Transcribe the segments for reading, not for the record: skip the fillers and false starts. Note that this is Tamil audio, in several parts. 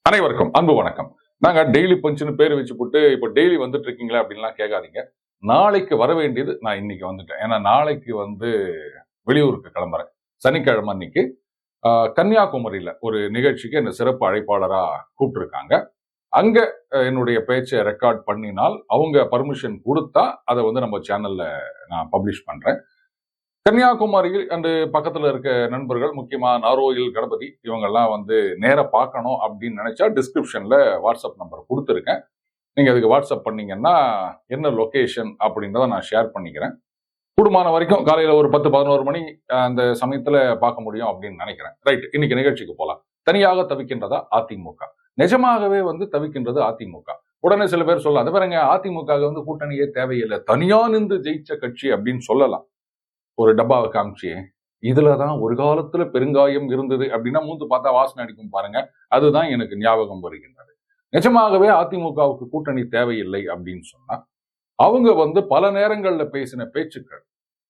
அனைவருக்கும் அன்பு வணக்கம். நாங்க டெய்லி பஞ்சுன்னு பேர் வச்சு போட்டு இப்ப டெய்லி வந்துட்டு இருக்கீங்களா அப்படின்லாம் கேட்காதீங்க. நாளைக்கு வர வேண்டியது நான் இன்னைக்கு வந்துட்டேன். ஏன்னா நாளைக்கு வெளியூருக்கு கிளம்புறேன். சனிக்கிழமை அன்னைக்கு கன்னியாகுமரியில ஒரு நிகழ்ச்சிக்கு என்ன சிறப்பு அழைப்பாளரா கூப்பிட்டுருக்காங்க. அங்க என்னுடைய பேச்சை ரெக்கார்ட் பண்ணினால் அவங்க பர்மிஷன் கொடுத்தா அதை நம்ம சேனல்ல நான் பப்ளிஷ் பண்றேன். கன்னியாகுமரியில் அந்த பக்கத்துல இருக்க நண்பர்கள், முக்கியமா நாரோயில் கணபதி, இவங்கெல்லாம் நேர பார்க்கணும் அப்படின்னு நினைச்சா டிஸ்கிரிப்ஷன்ல வாட்ஸ்அப் நம்பர் கொடுத்துருக்கேன். நீங்க அதுக்கு வாட்ஸ்அப் பண்ணீங்கன்னா என்ன லொகேஷன் அப்படின்றத நான் ஷேர் பண்ணிக்கிறேன். கூடுமான வரைக்கும் காலையில ஒரு 10-11 மணி அந்த சமயத்துல பார்க்க முடியும் அப்படின்னு நினைக்கிறேன். ரைட், இன்னைக்கு நிகழ்ச்சிக்கு போலாம். தனியாக தவிக்கின்றதா அதிமுக? நிஜமாகவே தவிக்கின்றது அதிமுக. உடனே சில பேர் சொல்லலாம், அது பாருங்க அதிமுக கூட்டணியே தேவையில்லை, தனியா நின்று ஜெயிச்ச கட்சி அப்படின்னு சொல்லலாம். ஒரு டப்பாவை காமிச்சு, இதுலதான் ஒரு காலத்துல பெருங்காயம் இருந்தது அப்படின்னா மூந்து பார்த்தா வாசனை அடிக்கும் பாருங்க, அதுதான் எனக்கு ஞாபகம் வருகின்றது. நிஜமாகவே அதிமுகவுக்கு கூட்டணி தேவையில்லை அப்படின்னு சொன்னா அவங்க பல நேரங்கள்ல பேசின பேச்சுக்கள்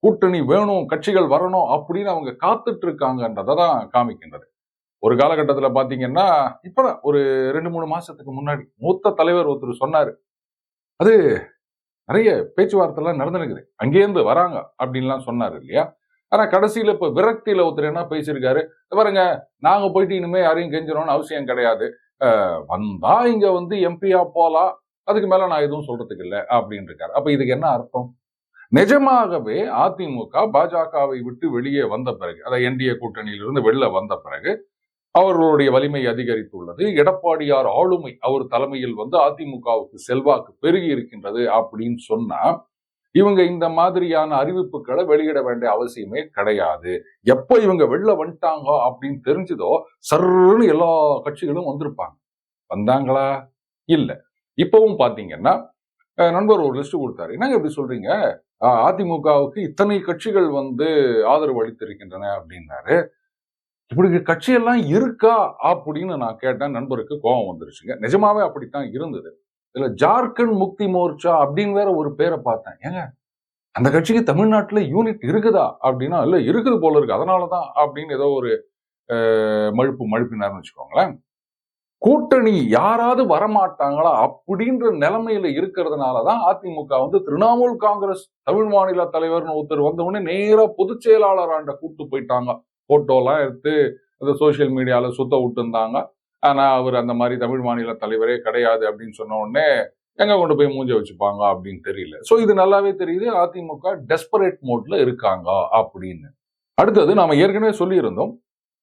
கூட்டணி வேணும், கட்சிகள் வரணும் அப்படின்னு அவங்க காத்துட்டு இருக்காங்கன்றதான் காமிக்கின்றது. ஒரு காலகட்டத்துல பாத்தீங்கன்னா, இப்பதான் ஒரு 2-3 மாசத்துக்கு முன்னாடி மூத்த தலைவர் ஒருத்தர் சொன்னாரு, அது நிறைய பேச்சுவார்த்தை எல்லாம் நடந்துருக்குது, அங்கேருந்து வராங்க அப்படின்லாம் சொன்னாரு இல்லையா? ஆனா கடைசியில இப்ப விரக்தியில ஒருத்தர் என்ன பேசியிருக்காரு, பாருங்க நாங்க போயிட்டு இனிமே யாரையும் கெஞ்சணும்னு அவசியம் கிடையாது, வந்தா இங்க எம்பியா போலாம், அதுக்கு மேல நான் எதுவும் சொல்றதுக்கு இல்லை அப்படின்னு இருக்காரு. அப்ப இதுக்கு என்ன அர்த்தம்? நிஜமாகவே அதிமுக பாஜகவை விட்டு வெளியே வந்த பிறகு, அதாவது என்டிஏ கூட்டணியிலிருந்து வெளில வந்த பிறகு அவர்களுடைய வலிமை அதிகரித்துள்ளது. எடப்பாடியார் ஆளுமை அவர் தலைமையில் அதிமுகவுக்கு செல்வாக்கு பெருகி இருக்கின்றது அப்படின்னு சொன்னா இவங்க இந்த மாதிரியான அறிவிப்புகளை வெளியிட வேண்டிய அவசியமே கிடையாது. எப்ப இவங்க வெளில வந்துட்டாங்க அப்படின்னு தெரிஞ்சதோ சர்ன்னு எல்லா கட்சிகளும் வந்திருப்பாங்க. வந்தாங்களா? இல்ல. இப்பவும் பாத்தீங்கன்னா நண்பர் ஒரு லிஸ்ட் கொடுத்தாரு. என்னங்க இப்படி சொல்றீங்க, அதிமுகவுக்கு இத்தனை கட்சிகள் ஆதரவு அளித்திருக்கின்றன அப்படின்னாரு. இப்படி கட்சியெல்லாம் இருக்கா அப்படின்னு நான் கேட்டேன். நண்பருக்கு கோபம் வந்துருச்சுங்க. நிஜமாவே அப்படித்தான் இருந்தது. இதுல ஜார்க்கண்ட் முக்தி மோர்ச்சா அப்படின்னு வேற ஒரு பேரை பார்த்தேன். ஏங்க அந்த கட்சிக்கு தமிழ்நாட்டுல யூனிட் இருக்குதா அப்படின்னா, இல்ல இருக்குது போல இருக்கு, அதனாலதான் அப்படின்னு ஏதோ ஒரு மழுப்பினார்னு வச்சுக்கோங்களேன். கூட்டணி யாராவது வரமாட்டாங்களா அப்படின்ற நிலைமையில இருக்கிறதுனாலதான் அதிமுக திரிணாமுல் காங்கிரஸ் தமிழ் மாநில தலைவர்னு ஒருத்தர் வந்தவுடனே நேரா பொதுச் செயலாளர் கூப்பிட்டு போயிட்டாங்க. போட்டோ எல்லாம் எடுத்து அந்த சோசியல் மீடியால சுத்த விட்டு இருந்தாங்க. ஆனா அவர் அந்த மாதிரி தமிழ் மாநில தலைவரே கிடையாது அப்படின்னு சொன்ன உடனே எங்க கொண்டு போய் மூஞ்ச வச்சுப்பாங்க அப்படின்னு தெரியல. சோ இது நல்லாவே தெரியுது, அதிமுக டெஸ்பரேட் மோட்ல இருக்காங்க அப்படின்னு. அடுத்தது நாம ஏற்கனவே சொல்லி இருந்தோம்,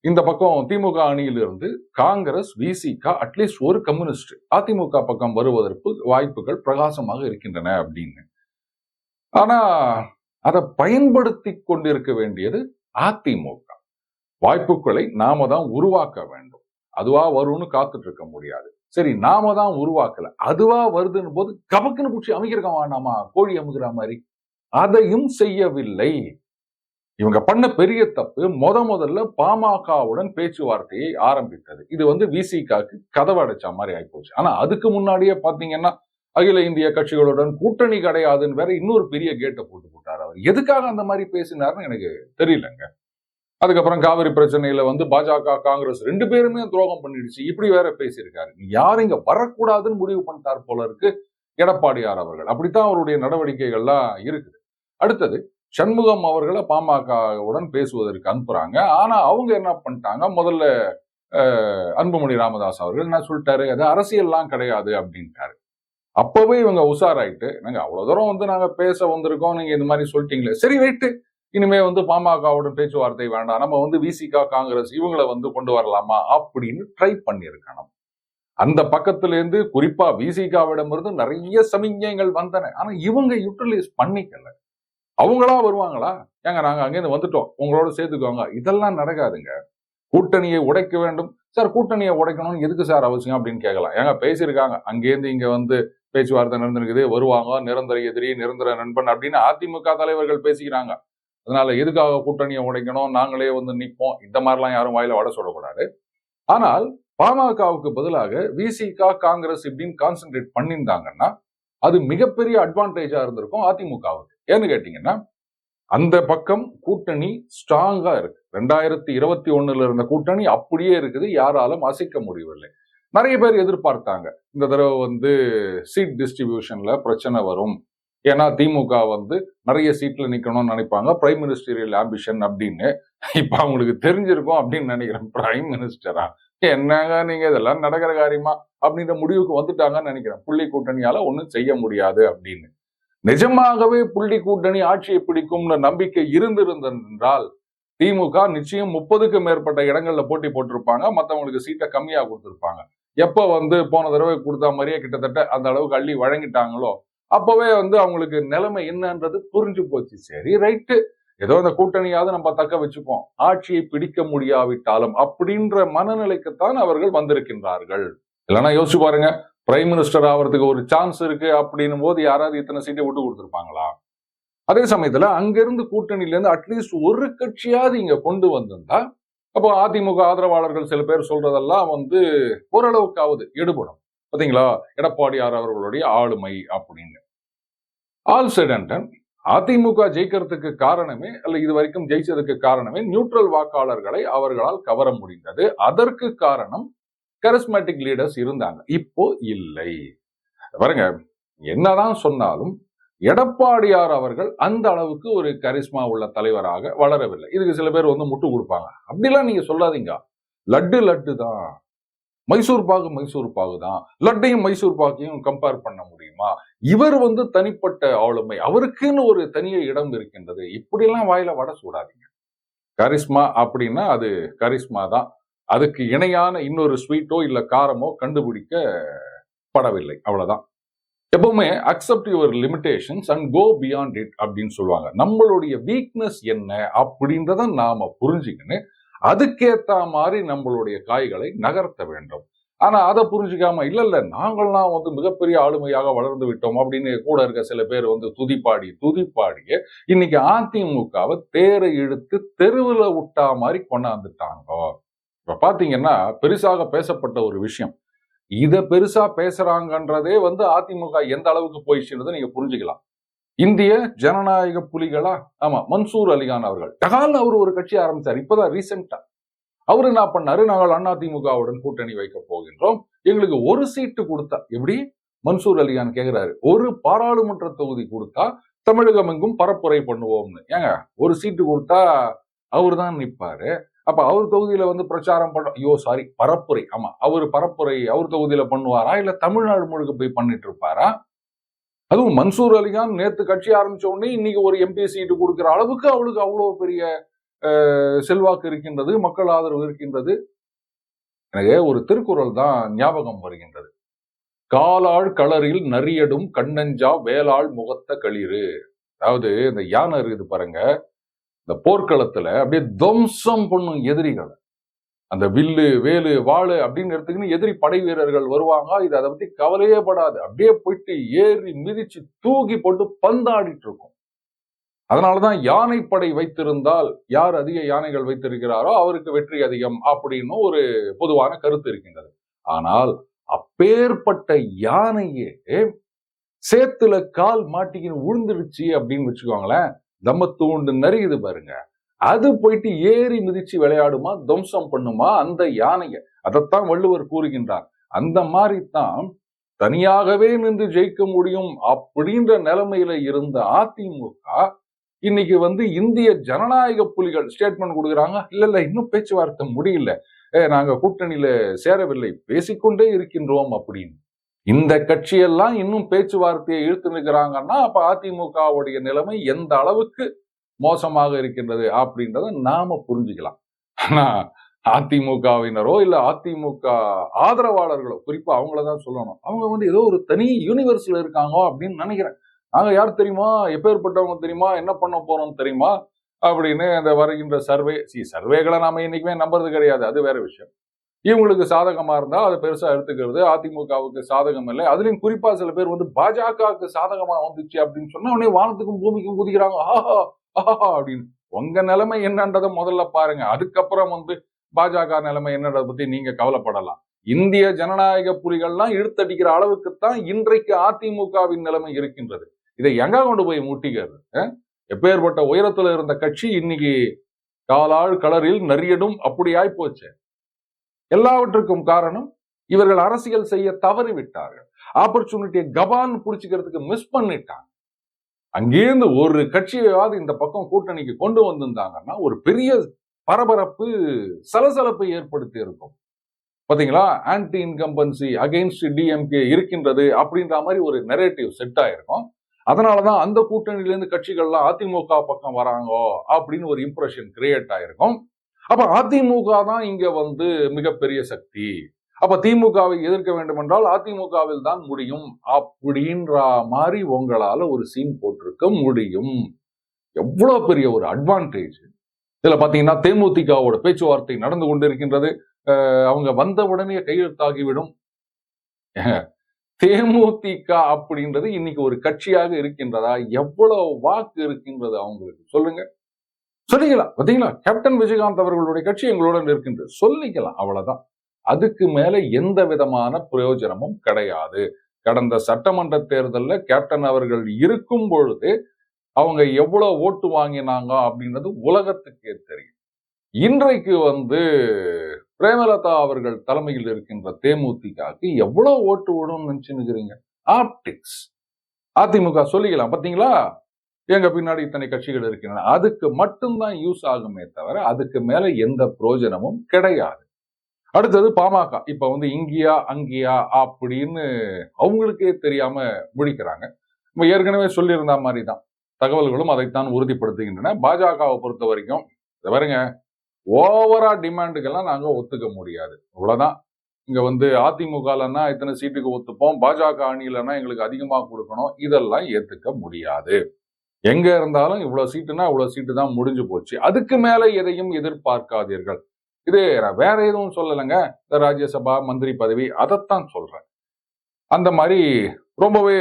இந்த பக்கம் திமுக அணியிலிருந்து காங்கிரஸ், விசிக, அட்லீஸ்ட் ஒரு கம்யூனிஸ்ட் அதிமுக பக்கம் வருவதற்கு வாய்ப்புகள் பிரகாசமாக இருக்கின்றன அப்படின்னு. ஆனா அதை பயன்படுத்தி கொண்டிருக்க வேண்டியது அதிமுக. வாய்ப்புகளை நாம தான் உருவாக்க வேண்டும். அதுவா வரும்னு காத்துட்டு இருக்க முடியாது. சரி, நாம தான் உருவாக்கல, அதுவா வருதுன்னு போது கபக்குன்னு பிடிச்சி அமைக்கிறக்க வேண்டாமா, கோழி அமுகிற மாதிரி? அதையும் செய்யவில்லை. இவங்க பண்ண பெரிய தப்பு முதல்ல பாமகவுடன் பேச்சுவார்த்தையை ஆரம்பித்தது. இது விசிகாக்கு கதவை அடைச்ச மாதிரி ஆயிப்போச்சு. ஆனா அதுக்கு முன்னாடியே பாத்தீங்கன்னா அகில இந்திய கட்சிகளுடன் கூட்டணி கிடையாதுன்னு வேற இன்னொரு பெரிய கேட்டை போட்டாரு. அவர் எதுக்காக அந்த மாதிரி பேசினாருன்னு எனக்கு தெரியலங்க. அதுக்கப்புறம் காவிரி பிரச்சனையில பாஜக காங்கிரஸ் 2 பேருமே துரோகம் பண்ணிடுச்சு, இப்படி வேற பேசியிருக்காரு. யாரும் இங்க வரக்கூடாதுன்னு முடிவு பண்ணிட்டார் போல இருக்கு எடப்பாடியார் அவர்கள். அப்படித்தான் அவருடைய நடவடிக்கைகள்லாம் இருக்குது. அடுத்தது சண்முகம் அவர்களை பாமகவுடன் பேசுவதற்கு அனுப்புறாங்க. ஆனா அவங்க என்ன பண்ணிட்டாங்க, முதல்ல அன்புமணி ராமதாஸ் அவர்கள் என்ன சொல்லிட்டாரு, அது அரசியல்லாம் கிடையாது அப்படின்ட்டாரு. அப்பவே இவங்க உஷாராயிட்டு, நாங்க அவ்வளவு தூரம் நாங்க பேச வந்திருக்கோம், நீங்க இந்த மாதிரி சொல்லிட்டீங்களே, சரி ரைட்டு, இனிமே பாமகவுடன் பேச்சுவார்த்தை வேண்டாம், நம்ம விசிகா காங்கிரஸ் இவங்களை கொண்டு வரலாமா அப்படின்னு ட்ரை பண்ணியிருக்கணும். அந்த பக்கத்துல இருந்து குறிப்பா விசிகாவிடமிருந்து நிறைய சமிக்ஞைகள் வந்தன. ஆனா இவங்க யூட்டிலைஸ் பண்ணிக்கல. அவங்களா வருவாங்களா, ஏங்க நாங்க அங்கேருந்து வந்துட்டோம் உங்களோட சேர்த்துக்கோங்க, இதெல்லாம் நடக்காதுங்க. கூட்டணியை உடைக்க வேண்டும் சார். கூட்டணியை உடைக்கணும்னு எதுக்கு சார் அவசியம் அப்படின்னு கேட்கலாம். ஏங்க பேசியிருக்காங்க, அங்கேருந்து இங்க பேச்சுவார்த்தை நடந்திருக்குது, வருவாங்க, நிரந்தர எதிரி நிரந்தர நண்பன் அப்படின்னு அதிமுக தலைவர்கள் பேசிக்கிறாங்க. அதனால எதுக்காக கூட்டணியை உடைக்கணும், நாங்களே நிற்போம், இந்த மாதிரிலாம் யாரும் வாயில வட சொல்லக்கூடாது. ஆனால் பாமகவுக்கு பதிலாக விசிகா காங்கிரஸ் இப்படின்னு கான்சென்ட்ரேட் பண்ணியிருந்தாங்கன்னா அது மிகப்பெரிய அட்வான்டேஜா இருந்திருக்கும் அதிமுகவுக்கு. ஏன்னு கேட்டீங்கன்னா, அந்த பக்கம் கூட்டணி ஸ்ட்ராங்கா இருக்கு. 2021 இருந்த கூட்டணி அப்படியே இருக்குது. யாராலும் அசைக்க முடியவில்லை. நிறைய பேர் எதிர்பார்த்தாங்க. இந்த தடவை சீட் டிஸ்ட்ரிபியூஷன்ல பிரச்சனை வரும். ஏன்னா திமுக நிறைய சீட்ல நிக்கணும்னு நினைப்பாங்க. பிரைம் மினிஸ்டரியல் ஆம்பிஷன் அப்படின்னு. இப்ப அவங்களுக்கு தெரிஞ்சிருக்கும் அப்படின்னு நினைக்கிறேன். பிரைம் மினிஸ்டரா என்னங்க நீங்க இதெல்லாம் நடக்கிற காரியமா அப்படின்ற முடிவுக்கு வந்துட்டாங்கன்னு நினைக்கிறேன். புள்ளி கூட்டணியால ஒன்றும் செய்ய முடியாது அப்படின்னு. நிஜமாகவே புள்ளி கூட்டணி ஆட்சியை பிடிக்கும்னு நம்பிக்கை இருந்திருந்தால் திமுக நிச்சயம் 30க்கு மேற்பட்ட இடங்கள்ல போட்டி போட்டிருப்பாங்க. மற்றவங்களுக்கு சீட்டை கம்மியா கொடுத்திருப்பாங்க. எப்ப போன தடவை கொடுத்த மாதிரியே கிட்டத்தட்ட அந்த அளவுக்கு அள்ளி வழங்கிட்டாங்களோ அப்பவே அவங்களுக்கு நிலைமை என்னன்றது புரிஞ்சு போச்சு. சரி ரைட்டு, ஏதோ இந்த கூட்டணியாவது நம்ம தக்க வச்சுப்போம், ஆட்சியை பிடிக்க முடியாவிட்டாலும் அப்படின்ற மனநிலைக்குத்தான் அவர்கள் வந்திருக்கின்றார்கள். இல்லைன்னா யோசிச்சு பாருங்க, பிரைம் மினிஸ்டர் ஆகிறதுக்கு ஒரு சான்ஸ் இருக்கு அப்படின்னும் போது யாராவது இத்தனை சீட்டை விட்டு கொடுத்துருப்பாங்களா? அதே சமயத்துல அங்கிருந்து கூட்டணியில இருந்து அட்லீஸ்ட் ஒரு கட்சியாவது இங்க கொண்டு வந்திருந்தா அப்போ அதிமுக ஆதரவாளர்கள் சில பேர் சொல்றதெல்லாம் ஓரளவுக்காவது எடுபடும். பாத்தீங்களா, எடப்பாடியார் அவர்களுடைய ஆளுமை அப்படின்னு. All set and ton, AIADMK ஜெயிக்கிறதுக்கு காரணமே அல்ல இது வரைக்கும் ஜெயிச்சதுக்கு காரணமே நியூட்ரல் வாக்காளர்களை அவர்களால் கவர முடிந்தது. அதற்கு காரணம் கரிஸ்மேட்டிக் லீடர்ஸ் இருந்தாங்க. இப்போ இல்லை. பாருங்க, என்னதான் சொன்னாலும் எடப்பாடியார் அவர்கள் அந்த அளவுக்கு ஒரு கரிஸ்மா உள்ள தலைவராக வளரவில்லை. இதுக்கு சில பேர் முட்டு கொடுப்பாங்க. அப்படிலாம் நீங்க சொல்லாதீங்க. லட்டு லட்டு தான், மைசூர் பாகு மைசூர் பாகு தான், லட்டையும் மைசூர் பாகையும் கம்பேர் பண்ண முடியுமா? இவர் தனிப்பட்ட ஆளுமை, அவருக்குன்னு ஒரு தனிய இடம் இருக்கின்றது. இப்படியெல்லாம் வாயில வட சூடாதீங்க. கரிஸ்மா அப்படின்னா அது கரிஸ்மா தான். அதுக்கு இணையான இன்னொரு ஸ்வீட்டோ இல்ல காரமோ கண்டுபிடிக்கப்படவில்லை. அவ்வளவுதான். எப்பவுமே accept your limitations and go beyond it அப்படின்னு சொல்லுவாங்க. நம்மளுடைய வீக்னஸ் என்ன அப்படின்றத நாம புரிஞ்சுக்கின்னு அதுக்கேத்த மாதிரி நம்மளுடைய காய்களை நகர்த்த வேண்டும். ஆனா அதை புரிஞ்சுக்காம இல்ல நாங்கள்லாம் மிகப்பெரிய ஆளுமையாக வளர்ந்து விட்டோம் அப்படின்னு கூட இருக்க சில பேர் துதிப்பாடிய இன்னைக்கு அதிமுகவை தேரை இழுத்து தெருவுல விட்டா மாதிரி கொண்டாந்துட்டாங்க. இப்ப பாத்தீங்கன்னா பெருசாக பேசப்பட்ட ஒரு விஷயம், இத பெருசா பேசுறாங்கன்றதே அதிமுக எந்த அளவுக்கு போயிடுச்சுன்றதை நீங்க புரிஞ்சுக்கலாம். இந்திய ஜனநாயக புலிகளா, ஆமா, மன்சூர் அலிகான் அவர்கள் டகால்னு அவர் ஒரு கட்சி ஆரம்பிச்சார். இப்பதான் ரீசெண்டா அவரு என்ன பண்ணாரு, நாங்கள் அதிமுகவுடன் கூட்டணி வைக்க போகின்றோம், எங்களுக்கு ஒரு சீட்டு கொடுத்தா, எப்படி மன்சூர் அலிகான் கேக்குறாரு, ஒரு பாராளுமன்ற தொகுதி கொடுத்தா தமிழகம் எங்கும் பரப்புரை பண்ணுவோம்னு. ஏங்க, ஒரு சீட்டு கொடுத்தா அவரு தான் நிற்பாரு. அப்ப அவர் தொகுதியில பிரச்சாரம் பண்ண, ஐயோ சாரி, பரப்புரை, ஆமா, பரப்புரை அவர் தொகுதியில பண்ணுவாரா இல்ல தமிழ்நாடு முழுக்க போய் பண்ணிட்டு இருப்பாரா? அதுவும் மன்சூர் அலிகான் நேத்து கட்சி ஆரம்பிச்ச உடனே இன்னைக்கு ஒரு எம்பி சீட்டு கொடுக்கிற அளவுக்கு அவளுக்கு அவ்வளவு பெரிய செல்வாக்கு இருக்கின்றது, மக்கள் ஆதரவு இருக்கின்றது. எனக்கு ஒரு திருக்குறள் தான் ஞாபகம் வருகின்றது. காலாள் களரில் நரியடும் கண்ணஞ்சா வேளாள் முகத்த களிறு. அதாவது இந்த யானை இருக்குது பாருங்க, இந்த போர்க்களத்துல அப்படியே துவம்சம் பண்ணும் எதிரிகளை, அந்த வில்லு வேலு வாழு அப்படின்னு எடுத்துக்கின்னு எதிரி படை வீரர்கள் வருவாங்க, இது அதை பத்தி கவலையே படாது, அப்படியே போயிட்டு ஏறி மிதிச்சு தூக்கி போட்டு பந்தாடிட்டு இருக்கும். அதனாலதான் யானைப்படை வைத்திருந்தால் யார் அதிக யானைகள் வைத்திருக்கிறாரோ அவருக்கு வெற்றி அதிகம் அப்படின்னு ஒரு பொதுவான கருத்து இருக்கின்றது. ஆனால் அப்பேற்பட்ட யானையே சேத்துல கால் மாட்டிக்கின்னு உழுந்துடுச்சு அப்படின்னு வச்சுக்கோங்களேன், தம்மத்தூண்டு நரியுது பாருங்க, அது போயிட்டு ஏறி மிதிச்சு விளையாடுமா, துவம்சம் பண்ணுமா அந்த யானைய. அதைத்தான் வள்ளுவர் கூறுகின்றார். அந்த மாதிரி தான் தனியாகவே நின்று ஜெயிக்க முடியும் அப்படின்ற நிலைமையில இருந்த அதிமுக இன்னைக்கு இந்திய ஜனநாயக புலிகள் ஸ்டேட்மெண்ட் கொடுக்குறாங்க, இல்ல இன்னும் பேச்சுவார்த்தை முடியல, நாங்க கூட்டணியில சேரவில்லை, பேசிக்கொண்டே இருக்கின்றோம் அப்படின்னு. இந்த கட்சியெல்லாம் இன்னும் பேச்சுவார்த்தையை இழுத்து நிற்கிறாங்கன்னா அப்ப அதிமுகவுடைய நிலைமை எந்த அளவுக்கு மோசமாக இருக்கின்றது அப்படின்றத நாம புரிஞ்சுக்கலாம். ஆனா அதிமுகவினரோ இல்ல அதிமுக ஆதரவாளர்களோ, குறிப்பா அவங்களதான் சொல்லணும், அவங்க ஏதோ ஒரு தனி யூனிவர்ஸ்ல இருக்காங்க அப்படின்னு நினைக்கிறேன். நாங்க யார் தெரியுமா, எப்பேற்பட்டவங்க தெரியுமா, என்ன பண்ண போறோம் தெரியுமா அப்படின்னு அந்த வருகின்ற சர்வேகளை நாம என்னைக்குமே நம்புறது கிடையாது, அது வேற விஷயம். இவங்களுக்கு சாதகமா இருந்தா அதை பெருசா எடுத்துக்கிறது, அதிமுகவுக்கு சாதகம் இல்லை. அதுலயும் குறிப்பா சில பேர் பாஜகவுக்கு சாதகமா வந்துச்சு அப்படின்னு சொன்னா உடனே வானத்துக்கும் பூமிக்கும் குதிக்கிறாங்க, ஆஹா ஆஹா அப்படின்னு. உங்க நிலைமை என்னன்றதை முதல்ல பாருங்க, அதுக்கப்புறம் பாஜக நிலைமை என்னன்றதை பத்தி நீங்க கவலைப்படலாம். இந்திய ஜனநாயக புலிகள்லாம் இழுத்தடிக்கிற அளவுக்குத்தான் இன்றைக்கு அதிமுகவின் நிலைமை இருக்கின்றது. இதை எங்க கொண்டு போய் முட்டிக்கிறது? எப்பேற்பட்ட உயரத்துல இருந்த கட்சி இன்னைக்கு காலாள் கலரில் நரியடும் அப்படி ஆய்போச்சு. எல்லாவற்றுக்கும் காரணம் இவர்கள் அரசியல் செய்ய தவறிவிட்டார்கள். ஆப்பர்ச்சுனிட்டியை கபான்னு புடிச்சுக்கிறதுக்கு மிஸ் பண்ணிட்டாங்க. அங்கேருந்து ஒரு கட்சியாவது இந்த பக்கம் கூட்டணிக்கு கொண்டு வந்திருந்தாங்கன்னா ஒரு பெரிய பரபரப்பு, சலசலப்பை ஏற்படுத்தி இருக்கும். பாத்தீங்களா, ஆன்டி இன்கம்பன்சி அகைன்ஸ்ட் டிஎம்கே இருக்கின்றது அப்படின்ற மாதிரி ஒரு நெரேட்டிவ் செட் ஆயிருக்கும். அதனாலதான் அந்த கூட்டணியிலிருந்து கட்சிகள்லாம் அதிமுக பக்கம் வராங்கோ அப்படின்னு ஒரு இம்ப்ரெஷன் கிரியேட் ஆயிருக்கும். அப்ப அதிமுக தான் இங்க வந்து மிகப்பெரிய சக்தி. அப்ப திமுகவை எதிர்க்க வேண்டும் என்றால் அதிமுகவில் தான் முடியும் அப்படின்ற மாதிரி உங்களால ஒரு சீன் போட்டிருக்க முடியும். எவ்வளவு பெரிய ஒரு அட்வான்டேஜ். இதுல பாத்தீங்கன்னா தேமுதிகவோட பேச்சுவார்த்தை நடந்து கொண்டிருக்கின்றது. அவங்க வந்த உடனே கையெழுத்தாகிவிடும். தேமுதிக அப்படின்றது இன்னைக்கு ஒரு கட்சியாக இருக்கின்றதா? எவ்வளவு வாக்கு இருக்கின்றது அவங்களுக்கு சொல்லுங்க. சொல்லிக்கலாம். பாத்தீங்களா, கேப்டன் விஜயகாந்த் அவர்களுடைய கட்சி எங்களுடன் இருக்கின்றது சொல்லிக்கலாம். அவ்வளவுதான். அதுக்கு மேல எந்த விதமான பிரயோஜனமும் கிடையாது. கடந்த சட்டமன்ற தேர்தல்ல கேப்டன் அவர்கள் இருக்கும் பொழுது அவங்க எவ்வளவு ஓட்டு வாங்கினாங்க அப்படின்றது உலகத்துக்கே தெரியும். இன்றைக்கு வந்து பிரேமலதா அவர்கள் தலைமையில் இருக்கின்ற தேமுதிகக்கு எவ்வளவு ஓட்டு விடும் நினைச்சுக்கிறீங்க? ஆப்டிக்ஸ். அதிமுக சொல்லிக்கலாம். பாத்தீங்களா, எங்க பின்னாடி இத்தனை கட்சிகள் இருக்கின்றன. அதுக்கு மட்டும்தான் யூஸ் ஆகுமே தவிர அதுக்கு மேல எந்த பிரயோஜனமும் கிடையாது. அடுத்தது பாமக. இப்ப வந்து இங்கேயா அங்கேயா அப்படின்னு அவங்களுக்கே தெரியாம முழிக்கிறாங்க. நம்ம ஏற்கனவே சொல்லியிருந்த மாதிரி தான் தகவல்களும் அதைத்தான் உறுதிப்படுத்துகின்றன. பாஜகவை பொறுத்த வரைக்கும் பாருங்க, ஓவரா டிமாண்டுக்கெல்லாம் நாங்க ஒத்துக்க முடியாது. அவ்வளவுதான். இங்க வந்து அதிமுகலன்னா இத்தனை சீட்டுக்கு ஒத்துப்போம், பாஜக அணியிலன்னா எங்களுக்கு அதிகமா கொடுக்கணும், இதெல்லாம் ஏத்துக்க முடியாது. எங்க இருந்தாலும் இவ்வளவு சீட்டுனா இவ்வளவு சீட்டு தான் முடிஞ்சு போச்சு. அதுக்கு மேல எதையும் எதிர்பார்க்காதீர்கள். இது வேற எதுவும் சொல்லலைங்க. இந்த ராஜ்யசபா மந்திரி பதவி அதைத்தான் சொல்றேன். அந்த மாதிரி ரொம்பவே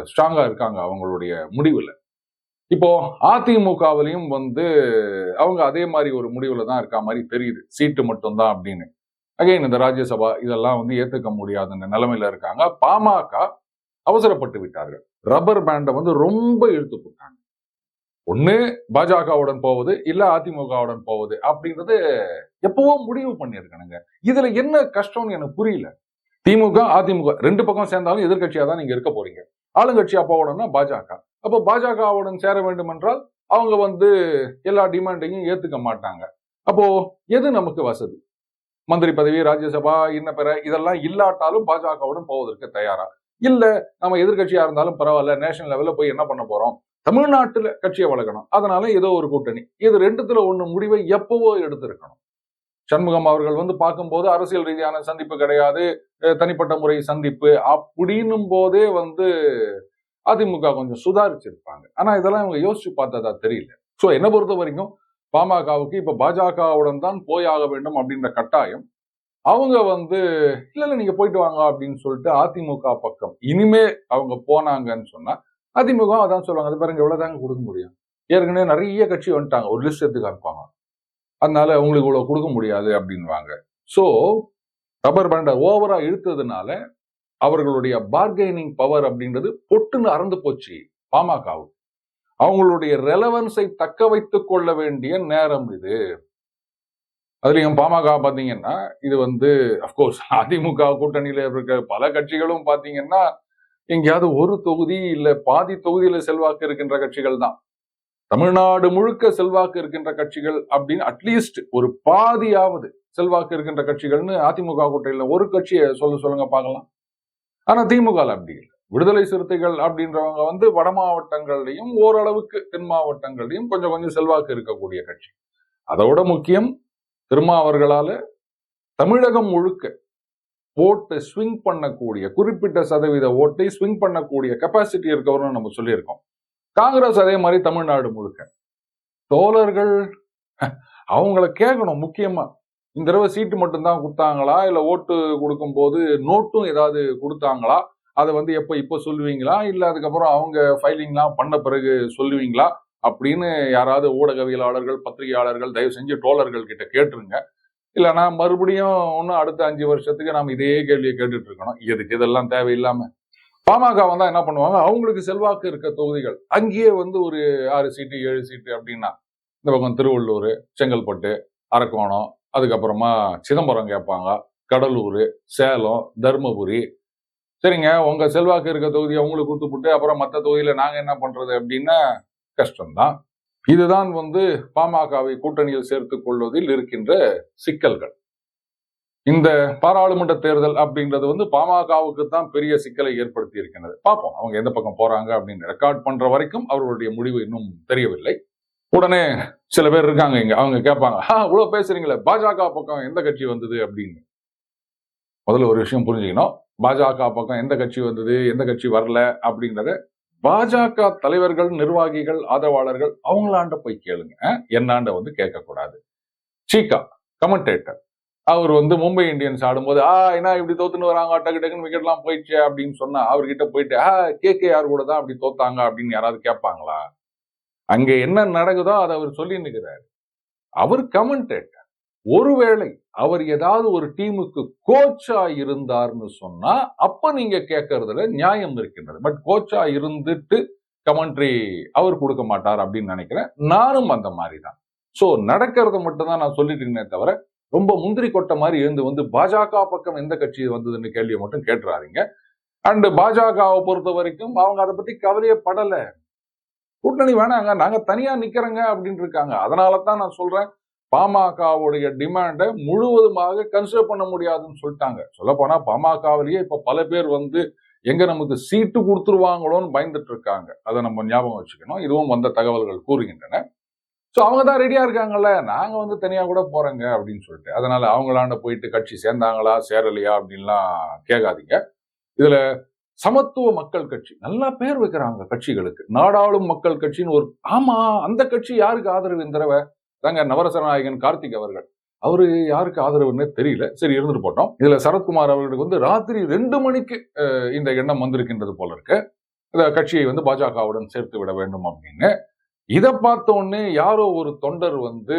ஸ்ட்ராங்கா இருக்காங்க அவங்களுடைய முடிவுல. இப்போ அதிமுகவிலையும் வந்து அவங்க அதே மாதிரி ஒரு முடிவுல தான் இருக்க மாதிரி தெரியுது. சீட்டு மட்டும்தான் அப்படின்னு. அகைன் இந்த ராஜ்யசபா இதெல்லாம் வந்து ஏத்துக்க முடியாத நிலைமையில இருக்காங்க. பாமக அவசரப்பட்டு விட்டார்கள். ரப்பர் பேண்டை வந்து ரொம்ப இழுத்து போட்டாங்க. ஒண்ணு பாஜகவுடன் போவது, இல்ல அதிமுகவுடன் போவது அப்படின்றது எப்பவோ முடிவு பண்ணிருக்கணுங்க. இதுல என்ன கஷ்டம்னு எனக்கு புரியல. திமுக அதிமுக ரெண்டு பக்கம் சேர்ந்தாலும் எதிர்கட்சியா தான் நீங்க இருக்க போறீங்க. ஆளுங்கட்சியா போகணும்னா பாஜக. அப்போ பாஜகவுடன் சேர வேண்டும் என்றால் அவங்க வந்து எல்லா டிமாண்டையும் ஏத்துக்க மாட்டாங்க. அப்போ எது நமக்கு வசதி? மந்திரி பதவி, ராஜ்யசபா, இன்ன பிற இதெல்லாம் இல்லாட்டாலும் பாஜகவுடன் போவதற்கு தயாரா? இல்ல நம்ம எதிர்கட்சியா இருந்தாலும் பரவாயில்ல, நேஷனல் லெவல்ல போய் என்ன பண்ண போறோம்? தமிழ்நாட்டுல கட்சியை வளர்க்கணும். அதனால ஏதோ ஒரு கூட்டணி. இது ரெண்டுத்துல ஒண்ணு முடிவை எப்பவோ எடுத்திருக்கணும். சண்முகம் அவர்கள் வந்து பார்க்கும்போது அரசியல் ரீதியான சந்திப்பு கிடையாது, தனிப்பட்ட முறை சந்திப்பு அப்படின்னும் போதே வந்து அதிமுக கொஞ்சம் சுதாரிச்சிருப்பாங்க. ஆனா இதெல்லாம் இவங்க யோசிச்சு பார்த்ததா தெரியல. சோ என்ன பொறுத்த வரைக்கும் பாமகவுக்கு இப்ப பாஜகவுடன் தான் போயாக வேண்டும் அப்படின்ற கட்டாயம். அவங்க வந்து இல்ல நீங்க போயிட்டு வாங்க அப்படின்னு சொல்லிட்டு அதிமுக பக்கம் இனிமே அவங்க போனாங்கன்னு சொன்னா அதிமுக அதான் சொல்லுவாங்க. அது பாருங்க எவ்வளவுதாங்க கொடுக்க முடியும். ஏற்கனவே நிறைய கட்சி வந்துட்டாங்க. ஒரு லிஸ்ட் எடுத்து காமிப்பாங்க. அதனால உங்களுக்கு இவ்வளவு கொடுக்க முடியாது அப்படின்வாங்க. சோ ரப்பர் பேண்டை ஓவரா இழுத்ததுனால அவர்களுடைய பார்கெனிங் பவர் அப்படின்றது பொட்டுன்னு அறந்து போச்சு பாமகவுக்கு. அவங்களுடைய ரெலவன்ஸை தக்க வைத்துக் கொள்ள வேண்டிய நேரம் இது. அதுலயும் பாமக பாத்தீங்கன்னா இது வந்து அப்கோர்ஸ் அதிமுக கூட்டணியில இருக்க பல கட்சிகளும் பாத்தீங்கன்னா எங்கேயாவது ஒரு தொகுதி இல்ல பாதி தொகுதியில செல்வாக்கு இருக்கின்ற கட்சிகள் தான். தமிழ்நாடு முழுக்க செல்வாக்கு இருக்கின்ற கட்சிகள் அப்படின்னு அட்லீஸ்ட் ஒரு பாதியாவது செல்வாக்கு இருக்கின்ற கட்சிகள்னு அதிமுக கூட்டணியில ஒரு கட்சியை சொல்லுங்க பார்க்கலாம். ஆனா திமுக அப்படி இல்லை. விடுதலை சிறுத்தைகள் அப்படின்றவங்க வந்து வட மாவட்டங்கள்லையும் ஓரளவுக்கு தென் மாவட்டங்கள்லையும் கொஞ்சம் கொஞ்சம் செல்வாக்கு இருக்கக்கூடிய கட்சி. அதோட முக்கியம் திருமாவர்களால தமிழகம் முழுக்க ஓட்டை ஸ்விங் பண்ணக்கூடிய குறிப்பிட்ட சதவீத ஓட்டை ஸ்விங் பண்ணக்கூடிய கெப்பாசிட்டி இருக்கவர்னு நம்ம சொல்லியிருக்கோம். காங்கிரஸ் அதே மாதிரி தமிழ்நாடு முழுக்க தோழர்கள் அவங்கள கேட்கணும். முக்கியமா இந்த தடவை சீட்டு மட்டும்தான் கொடுத்தாங்களா, இல்ல ஓட்டு கொடுக்கும் போது நோட்டும் ஏதாவது கொடுத்தாங்களா, அதை வந்து இப்ப சொல்லுவீங்களா, இல்ல அதுக்கப்புறம் அவங்க ஃபைலிங்லாம் பண்ண பிறகு சொல்லுவீங்களா அப்படின்னு யாராவது ஊடகவியலாளர்கள், பத்திரிகையாளர்கள் தயவு செஞ்சு டோலர்கள் கிட்ட கேட்டுருங்க. இல்லைன்னா மறுபடியும் இன்னும் அடுத்த 5 வருஷத்துக்கு நாம இதே கேள்வியை கேட்டுட்டு இருக்கணும். எதுக்கு இதெல்லாம் தேவையில்லாம. பாமக வந்தா என்ன பண்ணுவாங்க, அவங்களுக்கு செல்வாக்கு இருக்க தொகுதிகள் அங்கேயே வந்து ஒரு 6 சீட்டு 7 சீட்டு அப்படின்னா இந்த பக்கம் திருவள்ளூர், செங்கல்பட்டு, அரக்கோணம், அதுக்கப்புறமா சிதம்பரம் கேட்பாங்க, கடலூர், சேலம், தருமபுரி. சரிங்க, உங்க செல்வாக்கு இருக்க தொகுதியை உங்களுக்கு கொடுத்துப்புட்டு அப்புறம் மற்ற தொகுதியில நாங்க என்ன பண்றது அப்படின்னா கஷ்டம்தான். இதுதான் வந்து பாமகவை கூட்டணியில் சேர்த்துக் கொள்வதில் இருக்கின்ற சிக்கல்கள். இந்த பாராளுமன்ற தேர்தல் அப்படின்றது வந்து பாமகவுக்கு தான் பெரிய சிக்கலை ஏற்படுத்தி இருக்கின்றது. பார்ப்போம் அவங்க எந்த பக்கம் போறாங்க அப்படின்னு. ரெக்கார்ட் பண்ற வரைக்கும் அவர்களுடைய முடிவு இன்னும் தெரியவில்லை. உடனே சில பேர் இருக்காங்க இங்க, அவங்க கேட்பாங்க, இவ்வளவு பேசுறீங்களே பாஜக பக்கம் எந்த கட்சி வந்தது அப்படின்னு. முதல்ல ஒரு விஷயம் புரிஞ்சுக்கணும், பாஜக பக்கம் எந்த கட்சி வந்தது எந்த கட்சி வரல அப்படின்றத பாஜக தலைவர்கள், நிர்வாகிகள், ஆதரவாளர்கள் அவங்களாண்ட போய் கேளுங்க, என்னாண்ட வந்து கேட்கக்கூடாது. சீகா கமெண்டேட்டர், அவர் வந்து மும்பை இந்தியன்ஸ் ஆடும்போது என்ன இப்படி தோத்துன்னு வராங்க, டக்கு டக்குன்னு விக்கெட் எல்லாம் போயிடுச்சு அப்படின்னு சொன்னா அவர்கிட்ட போயிட்டு கேகேஆர் கூட தான் அப்படி தோத்தாங்க அப்படின்னு யாராவது கேட்பாங்களா? அங்க என்ன நடக்குதோ அதை அவர் சொல்லி நிற்கிறார். அவர் கமெண்டேட்டர். ஒருவேளை அவர் ஏதாவது ஒரு டீமுக்கு கோச்சா இருந்தார்னு சொன்னா அப்ப நீங்க கேட்கறதுல நியாயம் இருக்கின்றது. பட் கோச்சா இருந்துட்டு கமெண்ட்ரி அவர் கொடுக்க மாட்டார் அப்படின்னு நினைக்கிறேன். நானும் அந்த மாதிரி தான். சோ நடக்கிறத மட்டும் தான் நான் சொல்லிட்டு இருந்தேன் தவிர ரொம்ப முந்திரி கொட்ட மாதிரி இருந்து வந்து பாஜக பக்கம் எந்த கட்சி வந்ததுன்னு கேள்வியை மட்டும் கேட்டுறாதீங்க. அண்ட் பாஜகவை பொறுத்த வரைக்கும் அவங்க அதை பத்தி கவலையே படல. கூட்டணி வேணாங்க, நாங்க தனியா நிக்கிறோங்க அப்படின்னு இருக்காங்க. அதனால தான் நான் சொல்றேன், பாமகவுடைய டிமாண்டை முழுவதுமாக கன்சிடர் பண்ண முடியாதுன்னு சொல்லிட்டாங்க. சொல்ல போனா பாமகவிலேயே இப்ப பல பேர் வந்து எங்க நமக்கு சீட்டு கொடுத்துருவாங்களோன்னு பயந்துட்டு இருக்காங்க. அதை நம்ம ஞாபகம் வச்சுக்கணும். இதுவும் வந்த தகவல்கள் கூறுகின்றன. சோ அவங்க தான் ரெடியா இருக்காங்கல்ல, நாங்க வந்து தனியா கூட போறோங்க அப்படின்னு சொல்லிட்டு. அதனால அவங்களாண்ட போயிட்டு கட்சி சேர்ந்தாங்களா சேரலையா அப்படின்லாம் கேட்காதீங்க. இதுல சமத்துவ மக்கள் கட்சி நல்லா பேர் வைக்கிறாங்க கட்சிகளுக்கு. நாடாளும் மக்கள் கட்சின்னு ஒரு, ஆமா அந்த கட்சி யாருக்கு ஆதரவு இந்த தடவை? தாங்க நவரச நாயகன் கார்த்திக் அவர்கள். அவரு யாருக்கு ஆதரவுன்னே தெரியல. சரி இருந்துட்டு போட்டோம். இதுல சரத்குமார் அவர்களுக்கு வந்து ராத்திரி 2 மணிக்கு இந்த எண்ணம் வந்திருக்கின்றது போல இருக்கு. இந்த கட்சியை வந்து பாஜகவுடன் சேர்த்து விட வேண்டும் அப்படின்னு. இதை பார்த்த உடனே யாரோ ஒரு தொண்டர் வந்து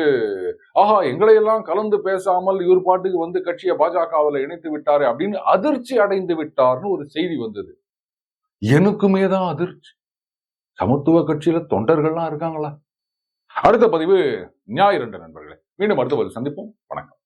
எங்களை எல்லாம் கலந்து பேசாமல் இவர் பாட்டுக்கு வந்து கட்சியை பாஜகவில் இணைத்து விட்டாரு அப்படின்னு அதிர்ச்சி அடைந்து விட்டார்னு ஒரு செய்தி வந்தது. எனக்குமே தான் அதிர்ச்சி. சமத்துவ கட்சியில தொண்டர்கள்லாம் இருக்காங்களா? அடுத்த பதிவு ஞாயிறு நண்பர்களே. மீண்டும் அடுத்த பதிவு சந்திப்போம். வணக்கம்.